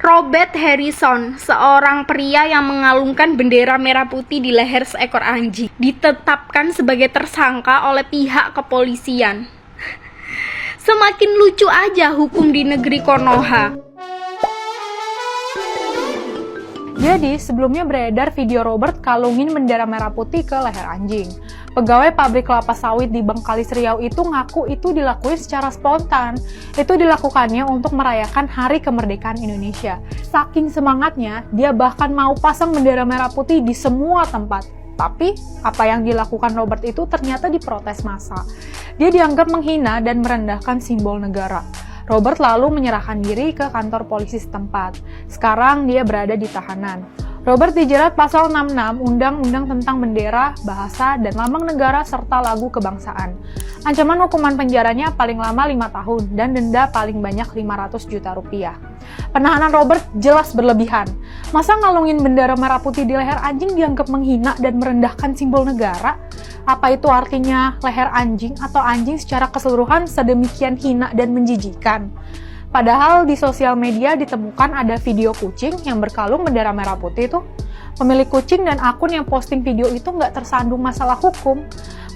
Robert Harrison, seorang pria yang mengalungkan bendera merah putih di leher seekor anjing, ditetapkan sebagai tersangka oleh pihak kepolisian. Semakin lucu aja hukum di negeri Konoha. Jadi, sebelumnya beredar video Robert kalungin bendera merah putih ke leher anjing. Pegawai pabrik kelapa sawit di Bengkalis Riau itu ngaku itu dilakuin secara spontan. Itu dilakukannya untuk merayakan Hari Kemerdekaan Indonesia. Saking semangatnya, dia bahkan mau pasang bendera merah putih di semua tempat. Tapi, apa yang dilakukan Robert itu ternyata diprotes massa. Dia dianggap menghina dan merendahkan simbol negara. Robert lalu menyerahkan diri ke kantor polisi setempat. Sekarang dia berada di tahanan. Robert dijerat pasal 66 Undang-Undang tentang Bendera, Bahasa, dan Lambang Negara serta Lagu Kebangsaan. Ancaman hukuman penjaranya paling lama 5 tahun dan denda paling banyak 500 juta rupiah. Penahanan Robert jelas berlebihan. Masa ngalungin bendera merah putih di leher anjing dianggap menghina dan merendahkan simbol negara? Apa itu artinya leher anjing atau anjing secara keseluruhan sedemikian hina dan menjijikan? Padahal di sosial media ditemukan ada video kucing yang berkalung bendera merah putih tuh. Pemilik kucing dan akun yang posting video itu nggak tersandung masalah hukum.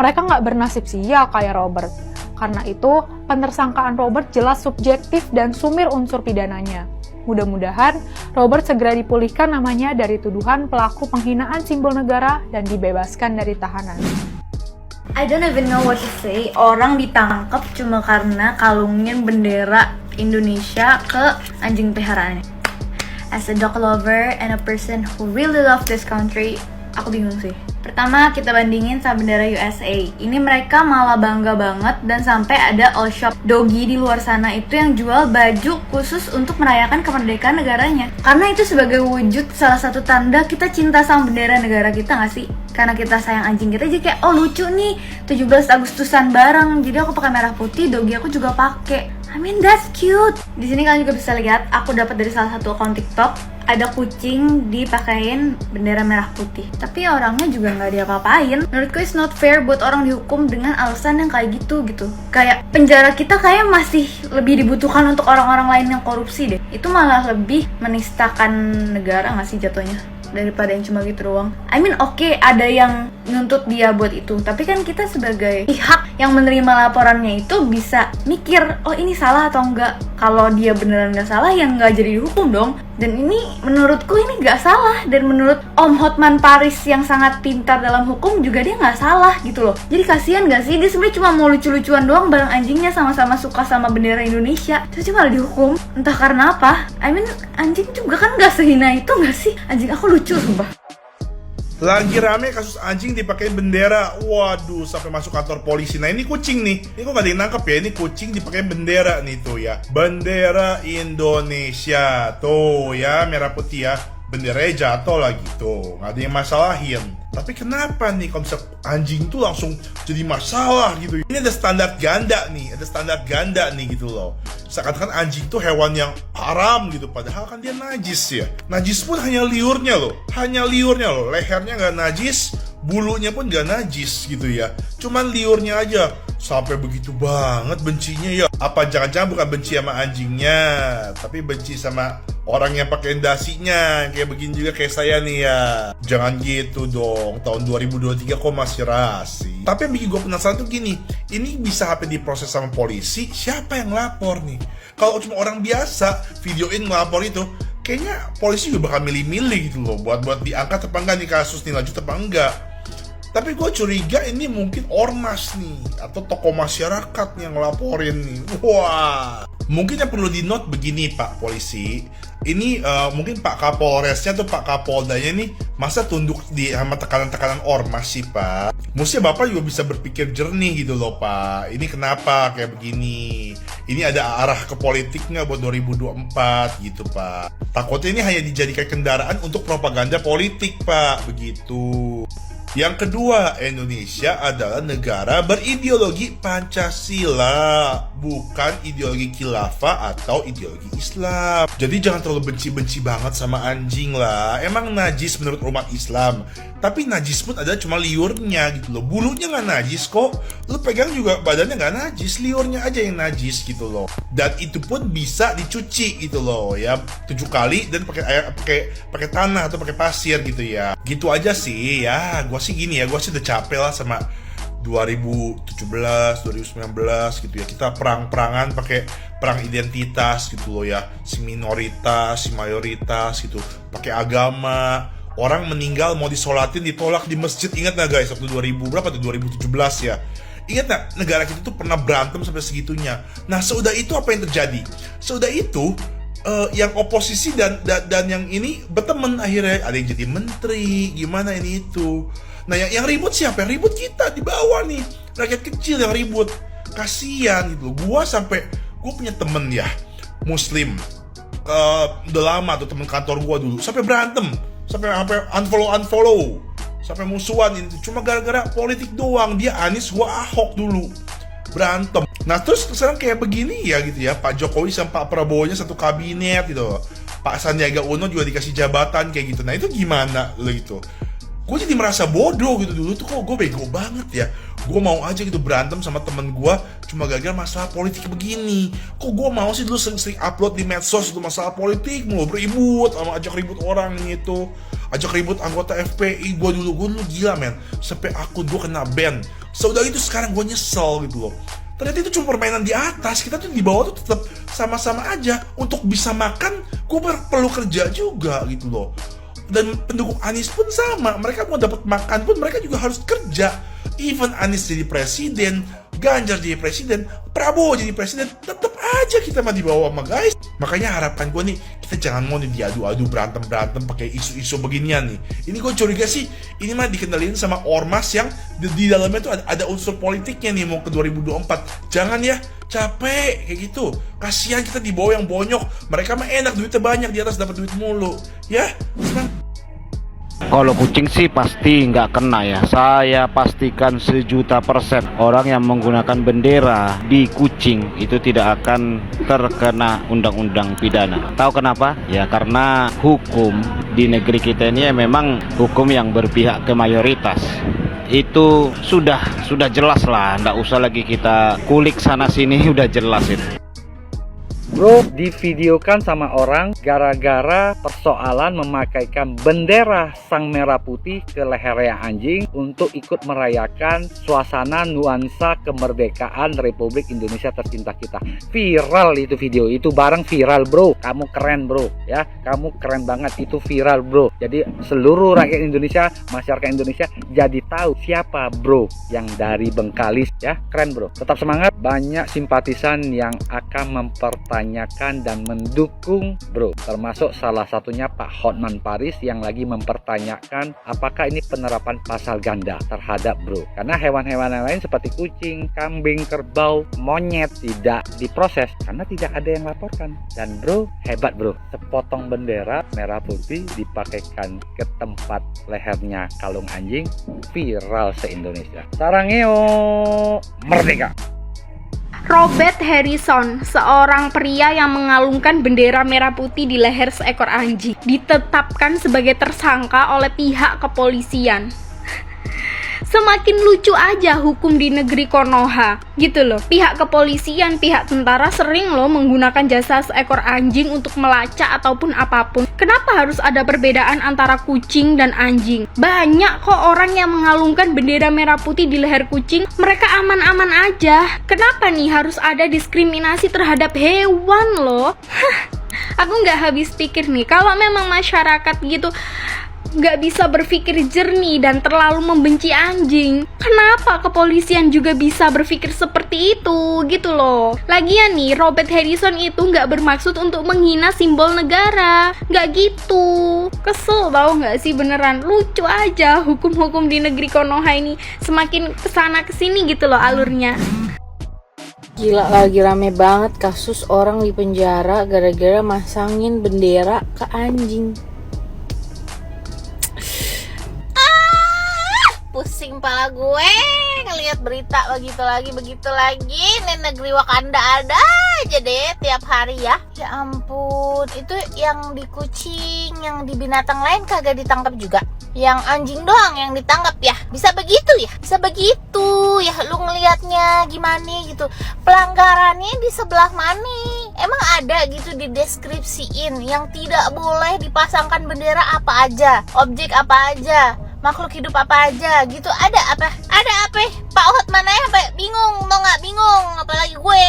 Mereka nggak bernasib sial kayak Robert. Karena itu, penersangkaan Robert jelas subjektif dan sumir unsur pidananya. Mudah-mudahan Robert segera dipulihkan namanya dari tuduhan pelaku penghinaan simbol negara dan dibebaskan dari tahanan. I don't even know what to say. Orang ditangkap cuma karena kalungin bendera Indonesia ke anjing peliharaannya. As a dog lover and a person who really love this country, aku bingung sih. Pertama, kita bandingin sama bendera USA. Ini mereka malah bangga banget dan sampai ada all shop doggy di luar sana itu yang jual baju khusus untuk merayakan kemerdekaan negaranya. Karena itu sebagai wujud salah satu tanda kita cinta sama bendera negara kita nggak sih? Karena kita sayang anjing kita, jadi kayak, oh lucu nih 17 Agustusan bareng. Jadi aku pakai merah putih, doggy aku juga pakai. I mean that's cute. Di sini kalian juga bisa lihat, aku dapat dari salah satu akun TikTok ada kucing dipakein bendera merah putih. Tapi orangnya juga nggak diapa-apain. Menurutku it's not fair buat orang dihukum dengan alasan yang kayak gitu. Kayak penjara kita kayak masih lebih dibutuhkan untuk orang-orang lain yang korupsi deh. Itu malah lebih menistakan negara nggak sih jatuhnya? Daripada yang cuma gitu doang. I mean oke, ada yang nuntut dia buat itu, tapi kan kita sebagai pihak yang menerima laporannya itu bisa mikir, oh ini salah atau enggak. Kalau dia beneran nggak salah, ya nggak jadi dihukum dong. Dan ini menurutku ini nggak salah. Dan menurut Om Hotman Paris yang sangat pintar dalam hukum juga dia nggak salah gitu loh. Jadi kasihan nggak sih, dia sebenarnya cuma mau lucu-lucuan doang bareng anjingnya, sama-sama suka sama bendera Indonesia, terus dia malah dihukum. Entah karena apa. I mean anjing juga kan nggak sehina itu nggak sih? Anjing aku lucu sumpah. Lagi rame kasus anjing dipakai bendera. Waduh, sampai masuk kantor polisi. Nah ini kucing nih. Ini kok gak ada yang nangkep ya. Ini kucing dipakai bendera nih tuh ya. Bendera Indonesia. Tuh ya, merah putih ya. Benderanya jatuh lagi tuh. Gak ada yang masalahin. Tapi kenapa nih konsep anjing tuh langsung jadi masalah gitu. Ini ada standar ganda nih. Ada standar ganda nih gitu loh. Seakan-akan anjing tuh hewan yang haram gitu. Padahal kan dia najis ya. Najis pun hanya liurnya loh. Hanya liurnya loh. Lehernya gak najis. Bulunya pun gak najis gitu ya. Cuman liurnya aja. Sampai begitu banget bencinya ya. Apa jangan-jangan bukan benci sama anjingnya, tapi benci sama orang yang pakai dasinya. Kayak begini juga kayak saya nih ya. Jangan gitu dong. Tahun 2023 kok masih rasis. Tapi yang bikin gue penasaran tuh gini. Ini bisa sampai diproses sama polisi. Siapa yang lapor nih? Kalau cuma orang biasa videoin ngelapor itu, kayaknya polisi juga bakal milih-milih gitu loh. Buat diangkat apa enggak nih kasus nih, lanjut apa enggak. Tapi gue curiga ini mungkin ormas nih, atau tokoh masyarakat yang ngelaporin nih. Wah, mungkin yang perlu di-note begini Pak Polisi. Ini mungkin Pak Kapolresnya atau Pak Kapoldanya nih, masa tunduk di sama tekanan-tekanan ormas sih Pak? Mestinya Bapak juga bisa berpikir jernih gitu loh Pak. Ini kenapa kayak begini? Ini ada arah ke politik nggak buat 2024 gitu Pak? Takutnya ini hanya dijadikan kendaraan untuk propaganda politik Pak, begitu. Yang kedua, Indonesia adalah negara berideologi Pancasila. bukan ideologi khilafah atau ideologi Islam. Jadi jangan terlalu benci-benci banget sama anjing lah. Emang najis menurut umat Islam, tapi najis pun ada cuma liurnya gitu loh. Bulunya nggak najis kok. Lu pegang juga badannya nggak najis, liurnya aja yang najis gitu loh. Dan itu pun bisa dicuci gitu loh ya, 7 kali dan pakai air, pakai tanah atau pakai pasir gitu ya. Gitu aja sih ya. Gua sih gini ya, gua sih udah capek lah sama 2017, 2019 gitu ya. Kita perang-perangan pakai perang identitas gitu loh ya. Si minoritas, si mayoritas gitu. Pakai agama. Orang meninggal mau disolatin ditolak di masjid. Ingat gak guys, waktu 2000 berapa tuh, 2017 ya. Ingat gak negara kita tuh pernah berantem sampai segitunya. Nah seudah itu apa yang terjadi? Seudah itu yang oposisi dan yang ini berteman akhirnya. Ada yang jadi menteri, gimana ini itu. Nah yang ribut siapa? Yang ribut kita di bawah nih, rakyat kecil yang ribut. Kasian gitu. Gue punya temen ya Muslim, udah lama tuh, temen kantor gue dulu, sampai berantem, sampai unfollow, sampai musuhan ini cuma gara-gara politik doang. Dia Anies, gue Ahok dulu, berantem. Nah terus sekarang kayak begini ya gitu ya, Pak Jokowi sama Pak Prabowo-nya satu kabinet gitu, Pak Sandiaga Uno juga dikasih jabatan kayak gitu. Nah itu gimana lo gitu? Gue jadi merasa bodoh gitu. Dulu tuh kok gue bego banget ya. Gue mau aja gitu berantem sama temen gue cuma gara-gara masalah politik begini. Kok gue mau sih dulu sering upload di medsos itu masalah politik, mau beribut sama ajak ribut orang gitu, ajak ribut anggota FPI. Gue dulu gila men, sampai akun gue kena ban. Seudah itu sekarang gue nyesel gitu loh. Ternyata itu cuma permainan di atas, kita tuh di bawah tuh tetap sama-sama aja. Untuk bisa makan, gue perlu kerja juga gitu loh. Dan pendukung Anies pun sama, mereka mau dapat makan pun mereka juga harus kerja. Even Anies jadi presiden, Ganjar jadi presiden, Prabowo jadi presiden, tetap aja kita mah di bawah mah guys. Makanya harapan gue nih, kita jangan mau nih diadu-adu berantem pakai isu-isu beginian nih. Ini gue curiga sih, ini mah dikendaliin sama ormas yang di dalamnya tuh ada unsur politiknya nih mau ke 2024. Jangan ya, capek kayak gitu. Kasihan kita di bawah yang bonyok. Mereka mah enak, duitnya banyak, di atas dapat duit mulu. Ya, senang. Kalau kucing sih pasti nggak kena ya. Saya pastikan 1.000.000% orang yang menggunakan bendera di kucing itu tidak akan terkena undang-undang pidana. Tahu kenapa? Ya karena hukum di negeri kita ini memang hukum yang berpihak ke mayoritas. Itu sudah jelas lah, nggak usah lagi kita kulik sana sini, udah jelas itu. Bro, divideokan sama orang gara-gara persoalan memakaikan bendera sang merah putih ke lehernya anjing untuk ikut merayakan suasana nuansa kemerdekaan Republik Indonesia tercinta kita. Viral itu video, itu barang viral bro. Kamu keren bro, ya. Kamu keren banget, itu viral bro. Jadi seluruh rakyat Indonesia, masyarakat Indonesia jadi tahu siapa bro yang dari Bengkalis, ya. Keren bro. Tetap semangat, banyak simpatisan yang akan mempertanyakan dan mendukung bro, termasuk salah satunya Pak Hotman Paris yang lagi mempertanyakan apakah ini penerapan pasal ganda terhadap bro, karena hewan-hewan yang lain seperti kucing, kambing, kerbau, monyet tidak diproses karena tidak ada yang laporkan. Dan bro, hebat bro, sepotong bendera merah putih dipakaikan ke tempat lehernya kalung anjing, viral se-Indonesia. Sarangeo merdeka. Robert Harrison, seorang pria yang mengalungkan bendera merah putih di leher seekor anjing, ditetapkan sebagai tersangka oleh pihak kepolisian. Semakin lucu aja hukum di negeri Konoha, gitu loh. Pihak kepolisian, pihak tentara sering loh menggunakan jasa seekor anjing untuk melacak ataupun apapun. Kenapa harus ada perbedaan antara kucing dan anjing? Banyak kok orang yang mengalungkan bendera merah putih di leher kucing, mereka aman-aman aja. Kenapa nih harus ada diskriminasi terhadap hewan loh? Aku nggak habis pikir nih, kalau memang masyarakat gitu nggak bisa berpikir jernih dan terlalu membenci anjing, kenapa kepolisian juga bisa berpikir seperti itu gitu loh. Lagian nih, Robert Harrison itu nggak bermaksud untuk menghina simbol negara, nggak gitu. Kesel tau nggak sih, beneran lucu aja hukum-hukum di negeri Konoha ini, semakin kesana kesini gitu loh alurnya. Gila, lagi rame banget kasus orang di penjara gara-gara masangin bendera ke anjing. Pusing pusing kepala gue ngelihat berita begitu lagi. Nih negeri Wakanda ada aja deh tiap hari ya. Ya ampun, itu yang di kucing, yang di binatang lain kagak ditangkap juga. Yang anjing doang yang ditangkap ya. Bisa begitu ya? Bisa begitu ya, lu ngelihatnya gimana gitu. Pelanggarannya di sebelah mana? Emang ada gitu dideskripsiin yang tidak boleh dipasangkan bendera apa aja, objek apa aja, makhluk hidup apa aja gitu? Ada apa? Ada apa? Pak Hot mana ya? Sampai bingung, mau nggak bingung? Apalagi gue.